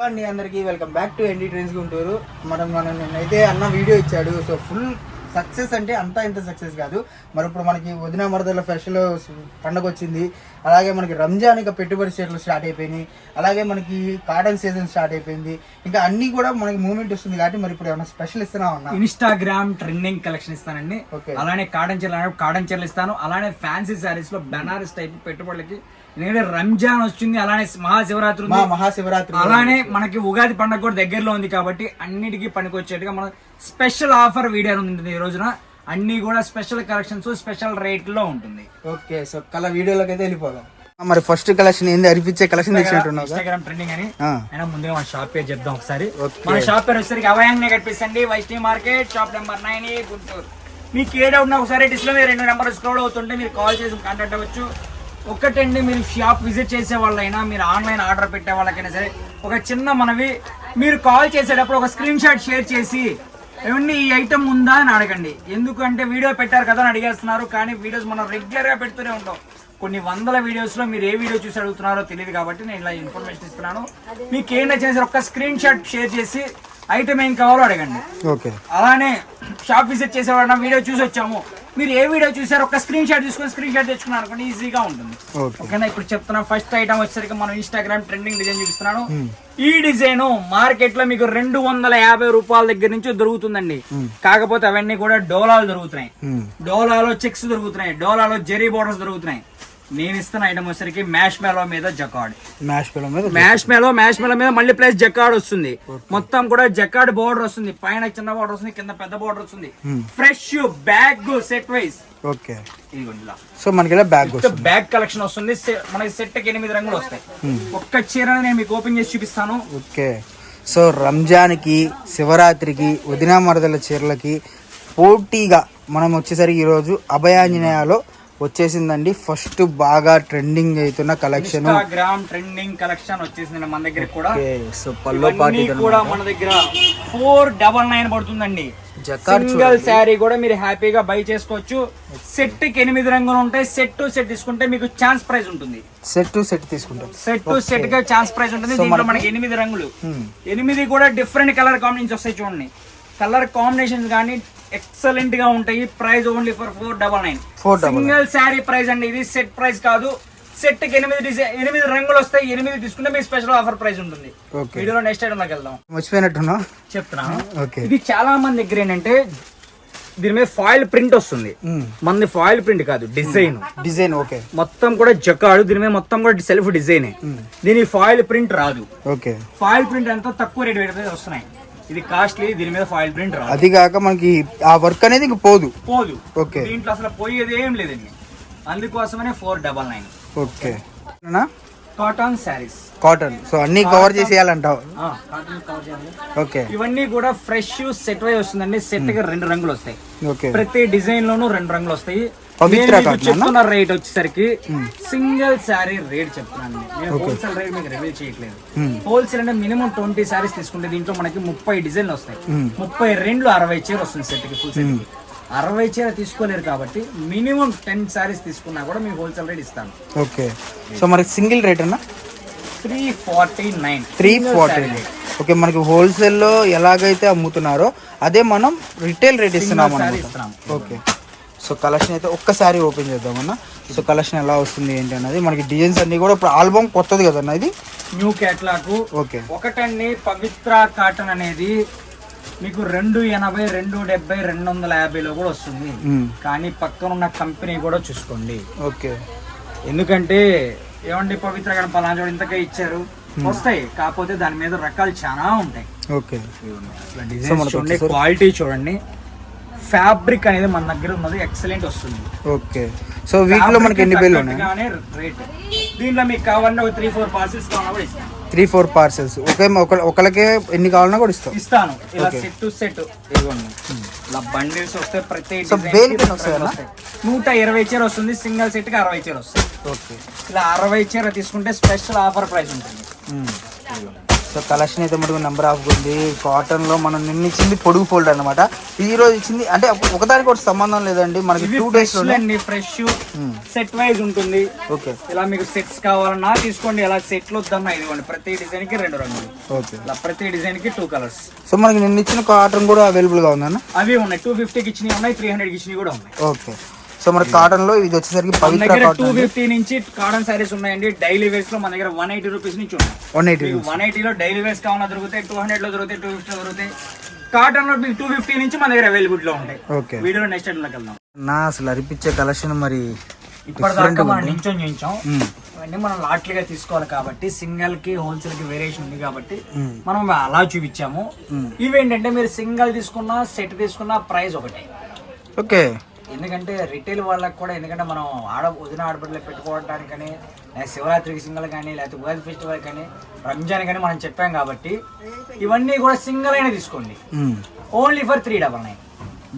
అండి అందరికీ welcome back to ND trends Guntur. మనం నిన్నైతే అన్న వీడియో ఇచ్చాడు. సో ఫుల్ సక్సెస్ అంటే అంతా ఇంత సక్సెస్ కాదు. మరి ఇప్పుడు మనకి వదిన మరదల ఫెస్టివల్ పండగ వచ్చింది. అలాగే మనకి రంజాన్ ఇక పెట్టుబడి సేట్లు స్టార్ట్ అయిపోయినాయి. అలాగే మనకి కాటన్ సీజన్ స్టార్ట్ అయిపోయింది. ఇంకా అన్ని కూడా మనకి మూవ్మెంట్ వస్తుంది కాబట్టి మరి ఇప్పుడు ఏమైనా స్పెషల్ ఇస్తున్నా ఉన్నా ఇన్స్టాగ్రామ్ ట్రెండింగ్ కలెక్షన్ ఇస్తానండి. అలానే కాటన్ చీరలు ఇస్తాను. అలానే ఫ్యాన్సీ శారీస్ లో బనారస్ టైప్ పెట్టుబడులకి ఎందుకంటే రంజాన్ వచ్చింది, అలానే మహాశివరాత్రి, అలానే మనకి ఉగాది పండుగ కూడా దగ్గరలో ఉంది కాబట్టి అన్నిటికీ పనికొచ్చేట్టుగా మన స్పెషల్ ఆఫర్ వీడియో ఉంటుంది ఈ రోజున. అన్ని కూడా స్పెషల్ కలెక్షన్స్ స్పెషల్ రేట్ లో ఉంటుంది. ఓకే, సో కల వీడియోలోకి అయితే వెళ్ళిపోదాం. మరి ఫస్ట్ కలెక్షన్ ఏంది? అరిపించే కలెక్షన్ తెచ్చినట్టున్నావు. ఇన్స్టాగ్రామ్ ట్రెండింగ్ అని అయినా ముందుగా మన షాప్ పేరు చెప్దాం ఒకసారి. మన షాప్ పేరు వచ్చేసరికి అభయాంగ్నే కనిపిస్తుంది, Vaishnavi market, shop number 9 Guntur. మీకు ఏ డౌట్ ఉన్నా ఒకసారి డిస్ప్లే 2 నెంబర్ స్క్రోల్ అవుతుంటే మీరు కాల్ చేసి కాంటాక్ట్ అవ్వచ్చు. ఒకటండి, మీరు షాప్ విజిట్ చేసే వాళ్ళైనా మీరు ఆన్లైన్ ఆర్డర్ పెట్టే వాళ్ళకైనా సరే ఒక చిన్న మనవి, మీరు కాల్ చేసేటప్పుడు ఒక స్క్రీన్ షాట్ షేర్ చేసి ఏమన్నా ఈ ఐటమ్ ఉందా అని అడగండి. ఎందుకంటే వీడియో పెట్టారు కదా అని అడిగేస్తున్నారు, కానీ వీడియోస్ మనం రెగ్యులర్ గా పెడుతూనే ఉంటాం. కొన్ని వందల వీడియోస్ లో మీరు ఏ వీడియో చూసి అడుగుతున్నారో తెలియదు కాబట్టి నేను ఇలా ఇన్ఫర్మేషన్ ఇస్తున్నాను. మీకు ఏం నచ్చిన ఒక్క స్క్రీన్ షాట్ షేర్ చేసి ఐటమ్ ఏం కావాలో అడగండి. అలానే షాప్ విజిట్ చేసేవాళ్ళ వీడియో చూసి వచ్చాము, మీరు ఏ వీడియో చూసారో ఒక స్క్రీన్ షాట్ తీసుకొని స్క్రీన్ షాట్ తెచ్చుకున్నారు అనుకోండి, ఈజీగా ఉంటుంది. ఓకేనా? ఇప్పుడు చెప్తున్నా, ఫస్ట్ ఐటమ్ వచ్చేసరికి మనం ఇన్స్టాగ్రామ్ ట్రెండింగ్ డిజైన్ చూపిస్తున్నాను. ఈ డిజైన్ మార్కెట్ లో మీకు 250 రూపాయల దగ్గర నుంచి దొరుకుతుందండి. కాకపోతే అవన్నీ కూడా డోలాలు దొరుకుతున్నాయి, డోలాలో చెక్స్ దొరుకుతున్నాయి, డోలాలో జెరీ బోర్డర్స్ దొరుకుతున్నాయి. నేను ఇస్తున్న ఐటమ్ వచ్చేసరికి మ్యాష్ మెలో మీద జకార్డ్, మ్యాష్ మెలో మీద మళ్ళీ ప్లస్ జకార్డ్ వస్తుంది. మొత్తం కూడా జకార్డ్ బోర్డర్ వస్తుంది, పైన చిన్న బోర్డర్ వస్తుంది, కింద పెద్ద బోర్డర్ వస్తుంది. Fresh bag set wise. Okay, so మనకి బ్యాగ్ కలెక్షన్ వస్తుంది. మనకి సెట్ కి 8 రంగులు వస్తాయి. ఒక్క చీరని నేను మీకు ఓపెన్ చేసి చూపిస్తాను. ఓకే, సో రంజాన్ కి, శివరాత్రికి, వదినా మరదల చీరలకి పోటీగా మనం వచ్చేసరికి ఈరోజు అభయాంజనేయాలో వచ్చేసిందండి. ఫస్ట్ బాగా ట్రెండింగ్ అవుతున్న కలెక్షన్, ఇన్స్టాగ్రామ్ ట్రెండింగ్ కలెక్షన్ వచ్చేసింది మన దగ్గర కూడా. సో పల్లో పార్టీ కూడా మన దగ్గర 499 పడుతుందండి. సింగిల్ శారీ కూడా మీరు హ్యాపీగా బై చేసుకోవచ్చు. సెట్ కి 8 రంగులు ఉంటాయి. సెట్ టు సెట్ తీసుకుంటే మీకు ఛాన్స్ ప్రైస్ ఉంటుంది. సెట్ టు సెట్ తీసుకుంటాం, సెట్ టు సెట్ గా ఛాన్స్ ప్రైస్ ఉంటుంది. దీంట్లో మనకి 8 రంగులు, 8 కూడా డిఫరెంట్ కలర్ కాంబినేషన్స్ వస్తాయి. చూడండి, కలర్ కాంబినేషన్స్ కానీ ఎక్సలెంట్ గా ఉంటాయి. Price only for 499. Single sari price అండి, ఇది సెట్ ప్రైస్ కాదు. సెట్ కి 8 రంగులు వస్తాయి. 8 తీసుకుంటే మీకు స్పెషల్ ఆఫర్ ప్రైస్ ఉంటుంది. వీడియోలో నెక్స్ట్ ఐటమ్ లోకి వెళ్దాం. మర్చిపోయినట్టున్నా చెప్తున్నాను. ఇది చాలా మంది దగ్గర ఏంటంటే దీని మీద ఫాయిల్ ప్రింట్ వస్తుంది. మనది ఫాయిల్ ప్రింట్ కాదు, డిజైన్. ఓకే, మొత్తం కూడా జకాడు, దీని మీద మొత్తం కూడా సెల్ఫ్ డిజైన్. దీని ఫాయిల్ ప్రింట్ రాదు. ఓకే, ఫాయిల్ ప్రింట్ అంతా తక్కువ రేట్ వస్తున్నాయి. ఇది కాస్ట్లీ, దీని మీద ఫాయిల్ ప్రింట్ రాదు. అది కాక మనకి ఆ వర్క్ అనేది ఇంకా పోదు. ఓకే, దీంట్లో అసలు పోయేది ఏం లేదండి. అందుకోసమనే 499. Okay, cotton saris, cotton. So అన్ని కవర్ చేసేయాలంటావు. ఓకే, ఇవన్నీ కూడా ఫ్రెష్ సెట్ వై వస్తుందండి. సెట్ కి 2 రంగులు వస్తాయి. ప్రతి డిజైన్ లోనూ 2 రంగులు వస్తాయి. చెప్తున్న రేట్ వచ్చేసరికి సింగిల్ శారీ రేట్ చెప్తున్నాను. నేను హోల్సేల్ రేట్ మీకు రివీల్ చేయట్లేదు. హోల్సేల్ అంటే మినిమం 20 శారీస్ తీసుకుంటే దీంట్లో మనకి 30 డిజైన్లు వస్తాయి. 32 60 చీర వస్తుంది సెట్ కి. ఫుల్ సెట్ కి 60 చీర తీసుకోలేరు కాబట్టి మినిమం 10 శారీస్ తీసుకున్నా కూడా మీకు హోల్సేల్ రేట్ ఇస్తాను. ఓకే, సో మనకి సింగిల్ రేట్ అన్న 349. ఓకే, మనకి హోల్సేల్ లో ఎలాగైతే అమ్ముతున్నారో అదే మనం రిటైల్ రేట్ ఇస్తున్నాం. ఓకే, సో కలెక్షన్ అయితే ఒక్కసారి ఓపెన్ చేద్దామన్నా. సో కలెక్షన్ ఎలా వస్తుంది ఏంటి అన్నది. మనకి డిజైన్స్ అన్ని కూడా ఇప్పుడు ఆల్బమ్ కొత్తది కదన్నా, ఇది న్యూ కేటలాగ్. ఓకే, ఒకటండి పవిత్ర కాటన్ అనేది మీకు 280, 270, 250లో కూడా వస్తుంది. కానీ పక్కన ఉన్న కంపెనీ కూడా చూసుకోండి. ఓకే, ఎందుకంటే ఏమండి పవిత్ర కాటన్ పలానా చోట ఇంతకే ఇచ్చారు, వస్తాయి. కాకపోతే దాని మీద రకాలు చాలా ఉంటాయి. ఓకే, చూడండి, క్వాలిటీ చూడండి. ఫ్యాబ్రిక్ అనేది మన దగ్గర ఉన్నది ఎక్సలెంట్ వస్తుంది. ఓకే, సో వీటిలో మనకి ఎన్ని బిల్లు ఉన్నాయి? రేట్ దీంట్లో మీకు కావాలంటే ఒక 3-4 పార్సెల్స్ కావాలన్నా కూడా ఇస్తాను. 3-4 పార్సెల్స్. ఓకే, ఒకళ్ళకే ఎన్ని కావాలన్నా కూడా ఇస్తాను. ఇలా సెట్ టు సెట్ ఇవ్వండి. ఇలా బండిల్స్ వస్తే ప్రతి 120 చీర వస్తుంది. సింగిల్ సెట్ కి 60 చీర వస్తుంది. ఓకే, ఇలా 60 చీర తీసుకుంటే స్పెషల్ ఆఫర్ ప్రైస్ ఉంటుంది. సో కలెక్షన్ అయితే మనకు నెంబర్ ఆఫ్ ఉంది. కాటన్లో మనం నిన్న ఇచ్చింది పొడుగు ఫోల్డ్ అనమాట, ఈ రోజు ఇచ్చింది అంటే ఒకదానికి ఒకటి సంబంధం లేదండి, మనకి 2 days ఫ్రెష్ సెట్ వైజ్ ఉంటుంది. ఓకే, ఇలా మీకు సెట్స్ కావాలన్నా తీసుకోండి, ఇలా సెట్లు వద్దన్నా ఇదిగోండి. ప్రతి డిజైన్ కి 2 రంగులు, ఓకే, ఇలా ప్రతి డిజైన్ కి 2 కలర్స్. సో మనకి నిన్న ఇచ్చిన కాటన్ కూడా అవైలబుల్ గా ఉందన్న? అవి ఉన్నాయి, 250కి ఇచ్చినవి ఉన్నాయి, 300కి ఇచ్చినవి కూడా ఉన్నాయి. ఓకే, సో మనకి కాటన్ లో ఇది వచ్చేసరికి పవిత్ర కాటన్ 250 నుంచి కాటన్ సారీస్ ఉన్నాయండి. డైలీ వేర్స్ లో మన దగ్గర 180 రూపీస్ నుంచి ఉన్నాయి. 180 లో డైలీ వేర్స్ కావాలన్నా దొరుకుతాయి, 200 లో దొరుకుతాయి, 250 లో దొరుకుతాయి. కాటన్ లో మీకు 250 నుంచి మన దగ్గర అవైలబుల్ లో ఉంటాయి. ఓకే, వీడియోలో నెక్స్ట్ లోకి వెళ్దాం. నా అసలు అరిపించే కలెక్షన్ మరి ఇప్పటిదాకా మనం నించొని చేయించాం. ఇవన్నీ మనం లాట్లుగా తీసుకోవాలి కాబట్టి సింగిల్ కి హోల్సేల్ కి వేరియేషన్ ఉంది కాబట్టి మనం అలా చూపించాము. ఇవేంటంటే మీరు సింగిల్ తీసుకున్నా సెట్ తీసుకున్నా ప్రైస్ ఒకటే. ఓకే, ఎందుకంటే రిటైల్ వాళ్ళకి కూడా, ఎందుకంటే మనం వదిన ఆడబిడ్డలు పెట్టుకోవడానికని, లేదా శివరాత్రికి సింగల్ కానీ, లేకపోతే ఉగాది ఫెస్టివల్ కానీ, రంజాన్ కానీ మనం చెప్పాం కాబట్టి ఇవన్నీ కూడా సింగిల్ అయినా తీసుకోండి. Only for 399.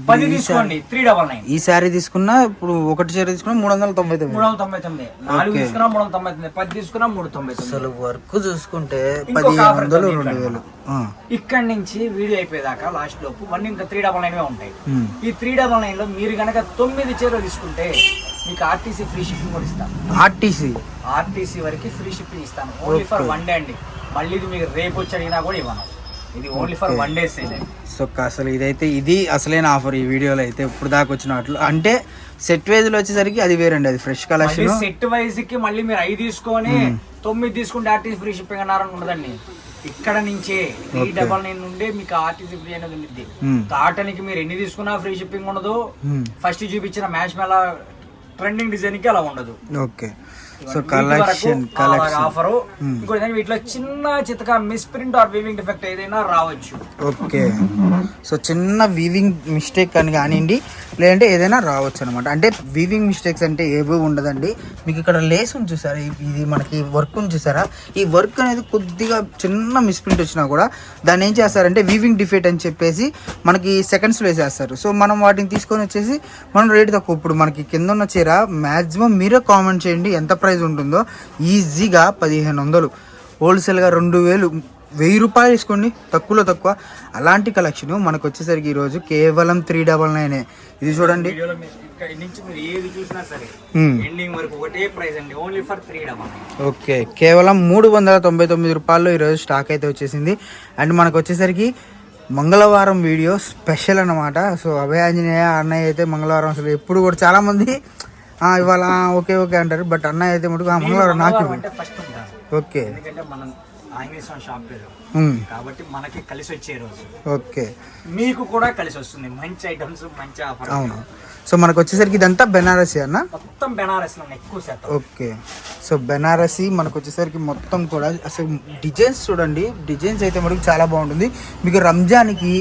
10 తీసుకోండి 399. ఈ శారీ తీసుకున్నా ఇప్పుడు ఒకటి చీర తీసుకున్నా 399. 399. 4 తీసుకున్నా 399, 10 తీసుకున్నా 399. అసలు వర్క్ చూసుకుంటే 1500 2000. ఇక్కడ నుంచి వీడియో అయిపోయేదాకా లాస్ట్ లోపు ఇవన్నీ ఇంకా 399 ఉంటాయి. ఈ 399 లో మీరు గనక 9 చీరలు తీసుకుంటే మీకు ఆర్టీసీ ఫ్రీ షిప్పింగ్ కూడా ఇస్తాను. ఆర్టీసీ వరకు ఫ్రీ షిప్పింగ్ ఇస్తాను. ఓన్లీ ఫర్ 1 డే అండి. మళ్ళీ ఇది మీకు రేపు వచ్చి అడిగినా కూడా ఇవ్వను. ఇది only for 1 day sale. So అసలు ఇది అసలైన ఆఫర్ ఈ వీడియోలో అయితే ఇప్పుడు దాకా వచ్చిన వాటిలో. అంటే సెట్ వైజ్ లో వచ్చేసరికి అది వేరండి, అది ఫ్రెష్ కలెక్షన్. సెట్ వైజ్ కి మళ్ళీ మీరు 5 తీసుకొని 9 తీసుకుంటే ఆర్టీసీ ఫ్రీ షిప్పింగ్ అన్నారని ఉండదండి. ఇక్కడ నుంచే 399 నుండి మీకు ఆర్టీసీ ఫ్రీ అనేది ఉంది. కాటన్కి మీరు ఎన్ని తీసుకున్నా ఫ్రీ షిప్పింగ్ ఉండదు. ఫస్ట్ చూపించిన మ్యాచ్ మేళ ట్రెండింగ్ డిజైన్ కి అలా ఉండదు. Okay, so collection offer. ఇంకోటి వీటిలో చిన్న చితక miss print are weaving defect ఏదైనా రావచ్చు. ఓకే, సో చిన్న వీవింగ్ మిస్టేక్ అని కానివ్వండి, లేదంటే ఏదైనా రావచ్చు అనమాట. అంటే వీవింగ్ మిస్టేక్స్ అంటే ఏవో ఉండదండి. మీకు ఇక్కడ లేస్ ఉంది చూసారా, ఇది మనకి వర్క్ ఉంది చూసారా, ఈ వర్క్ అనేది కొద్దిగా చిన్న మిస్ప్రింట్ వచ్చినా కూడా దాన్ని ఏం చేస్తారంటే వీవింగ్ డిఫెక్ట్ అని చెప్పేసి మనకి సెకండ్స్లో వేసేస్తారు. సో మనం వాటిని తీసుకొని వచ్చేసి మనం రేట్ తక్కువ. ఇప్పుడు మనకి కింద ఉన్న చీర మ్యాక్సిమం మీరే కామెంట్ చేయండి ఎంత ప్రైస్ ఉంటుందో. ఈజీగా 1500, హోల్సేల్గా 2000, 1000 రూపాయలు తీసుకోండి, తక్కువలో తక్కువ. అలాంటి కలెక్షన్ మనకు వచ్చేసరికి ఈరోజు కేవలం 399. ఇది చూడండి, ఓకే, కేవలం 399 రూపాయల్లో ఈరోజు స్టాక్ అయితే వచ్చేసింది. అండ్ మనకు వచ్చేసరికి మంగళవారం వీడియో స్పెషల్ అనమాట. సో అభయ ఆంజనేయ అన్నయ్య అయితే మంగళవారం అసలు ఎప్పుడు కూడా చాలా మంది ఇవాళ ఓకే ఓకే అంటారు, బట్ అన్నయ్య అయితే మటుకు మంగళవారం నాకు ఓకే కాబట్టి మనకి కలిసి వచ్చే రోజు. ఓకే, మీకు కూడా కలిసి వస్తుంది. మంచి ఐటమ్స్, మంచి ఆఫర్. అవును. సో మనకు వచ్చేసరికి ఇదంతా బెనారసీ అన్న, మొత్తం బెనారసీ ఎక్కువ శాతం. ఓకే, సో బెనారసీ మనకు వచ్చేసరికి మొత్తం కూడా అసలు డిజైన్స్ చూడండి, డిజైన్స్ అయితే మనకు చాలా బాగుంటుంది. మీకు రంజాన్కి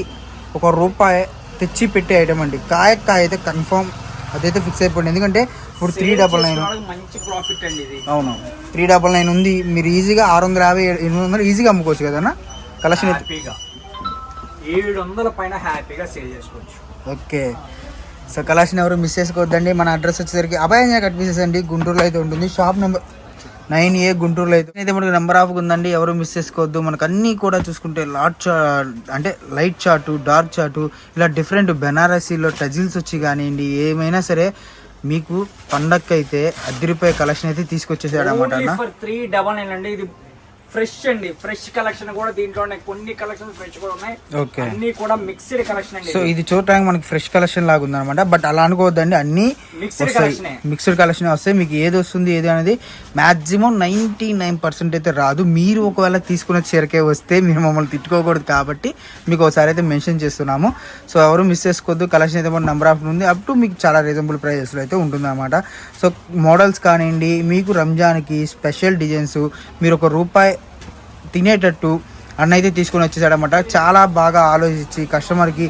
₹1 తెచ్చి పెట్టే ఐటమ్ అండి. కాయ అయితే కన్ఫర్మ్ అదైతే ఫిక్స్ అయిపోయింది. ఎందుకంటే ఇప్పుడు 399 మంచి ప్రాఫిట్ అండి ఇది. అవును, 399 ఉంది. మీరు ఈజీగా 650, 800 ఈజీగా అమ్ముకోవచ్చు కదన్నా. కలెక్షన్ హ్యాపీగా 700 పైన హ్యాపీగా సేల్ చేసుకోవచ్చు. ఓకే, సో కలెక్షన్ ఎవరు మిస్ చేసుకోవద్దండి. మన అడ్రస్ వచ్చేసరికి అభయ కట్ పీసెస్ అండి, గుంటూరులో అయితే ఉంటుంది. షాప్ నెంబర్ 9A గుంటూరులో అయితే మనకు నెంబర్ ఆఫ్ ఉందండి, ఎవరు మిస్ చేసుకోవద్దు. మనకు అన్నీ కూడా చూసుకుంటే అంటే లైట్ చార్టు, డార్క్ చార్టు, ఇలా డిఫరెంట్ బెనారసీలో టజిల్స్ వచ్చి కానివ్వండి, ఏమైనా సరే మీకు పండగకి అయితే ₹10 కలెక్షన్ అయితే తీసుకొచ్చేసాడు అనమాట. 399 అండి. ఇది ఫ్రెష్ అండి, ఫ్రెష్ కలెక్షన్ కూడా దీంట్లోనే కొన్ని కలెక్షన్ ఫ్రెష్ కూడా ఉన్నాయి. ఓకే, అన్ని కూడా మిక్స్డ్ కలెక్షన్ అండి. సో ఇది చూడడానికి మనకి ఫ్రెష్ కలెక్షన్ లాగా ఉందన్నమాట, బట్ అలా అనుకోవద్దండి, అన్ని మిక్స్డ్ కలెక్షన్ వస్తాయి. మీకు ఏది వస్తుంది ఏది అనేది మాక్సిమం 99% అయితే రాదు. మీరు ఒకవేళ తీసుకున్న చీరకే వస్తే మీరు మమ్మల్ని తిట్టుకోకూడదు కాబట్టి మీకు ఒకసారి అయితే మెన్షన్ చేస్తున్నాము. సో ఎవరు మిస్ చేసుకోవద్దు. కలెక్షన్ అయితే మన నెంబర్ ఆఫ్ ఉంది, అప్ టు మీకు చాలా రీజనబుల్ ప్రైజెస్లో అయితే ఉంటుంది అనమాట. సో మోడల్స్ కానివ్వండి, మీకు రంజాన్కి స్పెషల్ డిజైన్స్, మీరు ₹1 తినేటట్టు అన్నైతే తీసుకొని వచ్చేసాడనమాట. చాలా బాగా ఆలోచించి కస్టమర్కి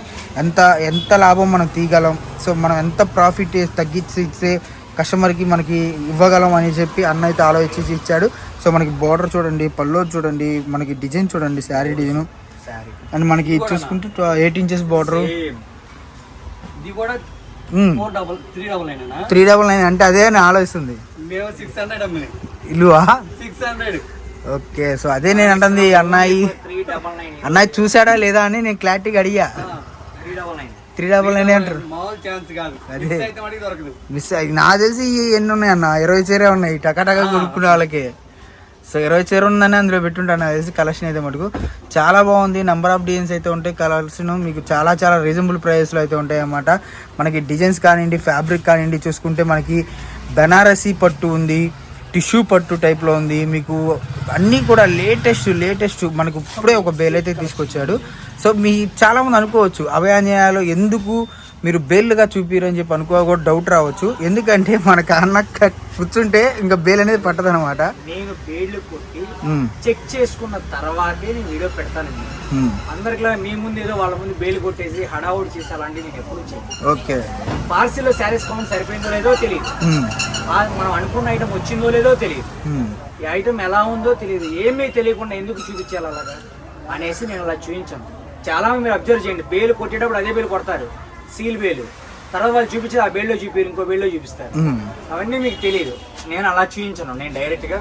ఎంత లాభం మనం తీయగలం, సో మనం ఎంత ప్రాఫిట్ తగ్గించి ఇస్తే కస్టమర్కి మనకి ఇవ్వగలం అని చెప్పి అన్న అయితే ఆలోచించి ఇచ్చాడు. సో మనకి బార్డర్ చూడండి, పల్లో చూడండి, మనకి డిజైన్ చూడండి, శారీ డిజైన్. అండ్ మనకి చూసుకుంటే 8 inches బార్డర్. 399 అంటే అదే అని ఆలోచిస్తుంది. మేము 600 ఇల్లువా ఓకే, సో అదే నేను అంటుంది అన్నయ్య 399. అన్నయ్య చూసాడా లేదా అని నేను క్లారిటీగా అడిగా. 399. 399 అంటారు. మామూలు ఛాన్స్ కాదు. అదే. మిస్ అయితే మటుకు దొరకదు. మిస్ నాకు తెలిసి ఎన్ని ఉన్నాయి అన్న, 20 చీరే ఉన్నాయి టకాటకా కొనుక్కునే వాళ్ళకి. సో 20 చీర ఉందని అందులో పెట్టుంటాను నాకు తెలిసి. కలెక్షన్ అయితే మటుకు చాలా బాగుంది. నెంబర్ ఆఫ్ డిజైన్స్ అయితే ఉంటాయి. కలర్స్ను మీకు చాలా చాలా రీజనబుల్ ప్రైస్లో అయితే ఉంటాయి అన్నమాట. మనకి డిజైన్స్ కానివ్వండి, ఫ్యాబ్రిక్ కానివ్వండి, చూసుకుంటే మనకి బనారసీ పట్టు ఉంది, టిష్యూ పట్టు టైప్లో ఉంది. మీకు అన్నీ కూడా లేటెస్ట్ మనకు ఇప్పుడే ఒక బేల్ అయితే తీసుకొచ్చాడు. సో మీ చాలామంది అనుకోవచ్చు అభయాంజనేయాలో ఎందుకు మీరు బేల్లుగా చూపిరు అని చెప్పి అనుకోకూడదు, డౌట్ రావచ్చు. ఎందుకంటే మనకు అన్న కూర్చుంటే ఇంకా బేల్ అనేది పట్టదనమాట. నేను బేళ్లు కొట్టి చెక్ చేసుకున్న తర్వాతే నేను వీడియో పెడతానండి. అందరికీ మీ ముందు ఏదో వాళ్ళ ముందు బేలు కొట్టేసి హడావుడి చేసి అలాంటివి నేను ఎప్పుడు చేయను. ఓకే, పార్సిల్లో శారీస్ కౌంట్ సరిపోయిందో లేదో తెలియదు, మనం అనుకున్న ఐటమ్ వచ్చిందో లేదో తెలియదు, ఈ ఐటమ్ ఎలా ఉందో తెలియదు. ఏమీ తెలియకుండా ఎందుకు చూపించాలి అలాగా అనేసి నేను అలా చూపించాను. చాలా మంది మీరు అబ్జర్వ్ చేయండి, బేలు కొట్టేటప్పుడు అదే బేలు కొడతారు, సీల్ బేలు. తర్వాత వాళ్ళు చూపించేది ఆ బేల్లో చూపారు, ఇంకో బేల్లో చూపిస్తారు. అవన్నీ మీకు తెలియదు. నేను అలా చూపించాను, నేను డైరెక్ట్ గా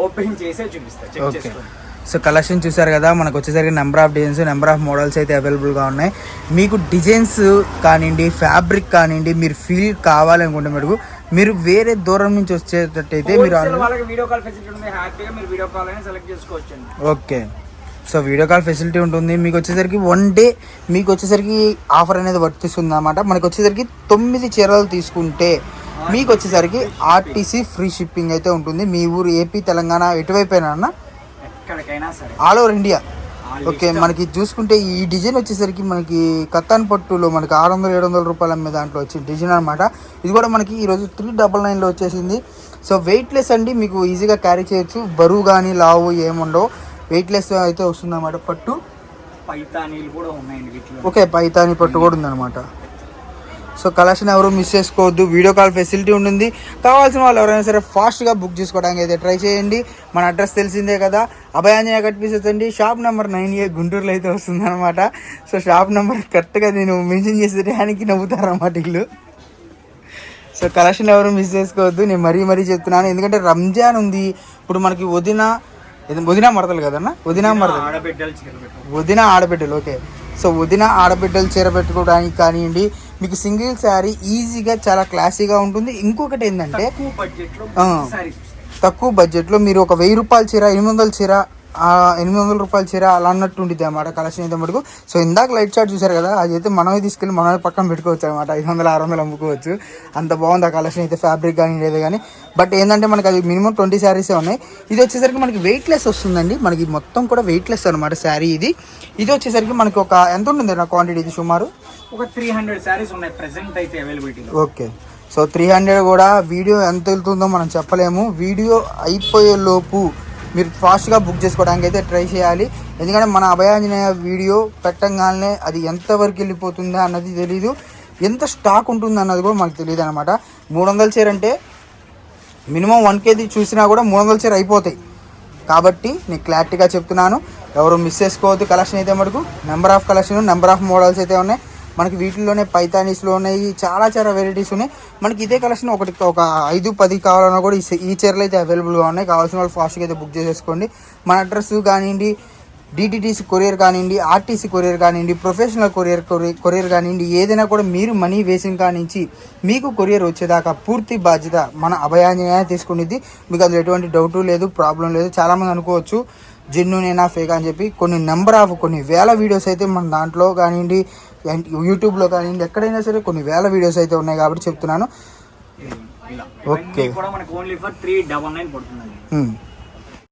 ఓపెన్ చేసే చూపిస్తాను, చెక్ చేసుకోండి. సో కలెక్షన్ చూసారు కదా, మనకు వచ్చేసరికి number of designs, number of models అయితే అవైలబుల్గా ఉన్నాయి. మీకు డిజైన్స్ కానివ్వండి, ఫ్యాబ్రిక్ కానివ్వండి, మీరు ఫీల్ కావాలనుకుంటే మటుకు మీరు వేరే దూరం నుంచి వచ్చేటట్టయితే మీరు వాళ్ళకి వీడియో కాల్ ఫెసిలిటీ ఉంది, హ్యాపీగా మీరు వీడియో కాల్ అయినా సెలెక్ట్ చేసుకోవచ్చు. Okay, so video call facility ఉంటుంది. మీకు వచ్చేసరికి 1 డే మీకు వచ్చేసరికి ఆఫర్ అనేది వర్తిస్తుంది అన్నమాట. మనకు వచ్చేసరికి 9 చీరలు తీసుకుంటే మీకు వచ్చేసరికి ఆర్టీసీ ఫ్రీ షిప్పింగ్ అయితే ఉంటుంది. మీ ఊరు ఏపీ, తెలంగాణ ఎటువైపు అయినా అన్న, ఎక్కడికైనా సరే, ఆల్ ఓవర్ ఇండియా. ఓకే, మనకి చూసుకుంటే ఈ డిజైన్ వచ్చేసరికి మనకి కత్తాన్ పట్టులో మనకి 600-700 రూపాయలు అమ్మే దాంట్లో వచ్చిన డిజైన్ అనమాట. ఇది కూడా మనకి ఈరోజు 399లో వచ్చేసింది. సో వెయిట్లెస్ అండి, మీకు ఈజీగా క్యారీ చేయొచ్చు. బరువు కానీ లావు ఏముండవు, వెయిట్లెస్ అయితే వస్తుంది అన్నమాట. పట్టు పైతానీలు కూడా ఉన్నాయండి వీటిలో. ఓకే, పైతానీ పట్టు కూడా ఉందన్నమాట. సో కలెక్షన్ ఎవరు మిస్ చేసుకోవద్దు, వీడియో కాల్ ఫెసిలిటీ ఉంటుంది. కావాల్సిన వాళ్ళు ఎవరైనా సరే ఫాస్ట్గా బుక్ చేసుకోవడానికి అయితే ట్రై చేయండి. మన అడ్రస్ తెలిసిందే కదా, అభయాంజనేయ కట్ పీసెస్ అండి. షాప్ నెంబర్ 9A గుంటూరులో అయితే వస్తుంది అనమాట. సో షాప్ నెంబర్ కరెక్ట్గా నేను మెన్షన్ చేసేటానికి నవ్వుతారన్నమాట వీళ్ళు. సో కలెక్షన్ ఎవరు మిస్ చేసుకోవద్దు, నేను మరీ చెప్తున్నాను. ఎందుకంటే రంజాన్ ఉంది ఇప్పుడు, మనకి వదిన మరదలు కదన్న, వదిన ఆడబిడ్డలు. ఓకే, సో వదిన ఆడబిడ్డలు చీర పెట్టుకోవడానికి కానివ్వండి, మీకు సింగిల్ శారీ ఈజీగా చాలా క్లాసీగా ఉంటుంది. ఇంకొకటి ఏంటంటే తక్కువ బడ్జెట్లో మీరు ఒక 1000 రూపాయల చీర, 800 చీర, 800 రూపాయల చీర అలా అన్నట్టు ఉంటుంది అన్నమాట కలెక్షన్ అయితే మటుకు. సో ఇందాక లైట్ చార్ట్ చూసారు కదా, అది అయితే మనమే తీసుకెళ్ళి మనమే పక్కన పెట్టుకోవచ్చు అనమాట. 500-600 అమ్ముకోవచ్చు, అంత బాగుంది ఆ కలెక్షన్ అయితే. ఫ్యాబ్రిక్ కానీ లేదు కానీ, బట్ ఏంటంటే మనకి అది మినిమం 20 శారీసే ఉన్నాయి. ఇది వచ్చేసరికి మనకి వెయిట్లెస్ వస్తుందండి, మనకి మొత్తం కూడా వెయిట్లెస్ అనమాట శారీ. ఇది వచ్చేసరికి మనకి ఒక ఎంత ఉంటుంది నా క్వాంటిటీ, ఇది సుమారు ఒక 300 శారీస్ ఉన్నాయి ప్రెసెంట్ అయితే అవైలబిలిటీలో. ఓకే, సో 300 కూడా వీడియో ఎంత వెళ్తుందో మనం చెప్పలేము. వీడియో అయిపోయే లోపు మీరు ఫాస్ట్గా బుక్ చేసుకోవడానికి అయితే ట్రై చేయాలి. ఎందుకంటే మన అభయాంజనేయ వీడియో పెట్టంగానే అది ఎంతవరకు వెళ్ళిపోతుందో అన్నది తెలీదు, ఎంత స్టాక్ ఉంటుంది అన్నది కూడా మనకు తెలియదు అనమాట. 300 చీర అంటే మినిమం 1 kg చూసినా కూడా 300 చీర అయిపోతాయి. కాబట్టి నేను క్లారిటీగా చెప్తున్నాను, ఎవరు మిస్ చేసుకోవద్దు. కలెక్షన్ అయితే మటుకు number of collection, number of models అయితే ఉన్నాయి మనకి. వీటిలోనే పైతానీస్లో ఉన్నాయి, చాలా వెరైటీస్ ఉన్నాయి మనకి. ఇదే కలెక్షన్ ఒక 5-10 కావాలన్నా కూడా ఈ చీరలు అయితే అవైలబుల్గా ఉన్నాయి. కావాల్సిన వాళ్ళు ఫాస్ట్గా అయితే బుక్ చేసేసుకోండి. మన అడ్రస్ కానివ్వండి, డిటిటీసీ కొరియర్ కానివ్వండి, ఆర్టీసీ కొరియర్ కానివ్వండి, ప్రొఫెషనల్ కొరియర్ కానివ్వండి, ఏదైనా కూడా మీరు మనీ వేసిన కానించి మీకు కొరియర్ వచ్చేదాకా పూర్తి బాధ్యత మన అభయాంజనేయ తీసుకునేది. మీకు అందులో ఎటువంటి డౌటు లేదు, ప్రాబ్లం లేదు. చాలామంది అనుకోవచ్చు జెన్యూనేనా ఫేక్ అని చెప్పి. కొన్ని వేల వీడియోస్ అయితే మన దాంట్లో కానివ్వండి, యూట్యూబ్లో కానివ్వండి, ఎక్కడైనా సరే కొన్ని వేల వీడియోస్ అయితే ఉన్నాయి కాబట్టి చెప్తున్నాను. ఓకే, కూడా మనకు ఓన్లీ ఫర్ 399 పడుతుందండి.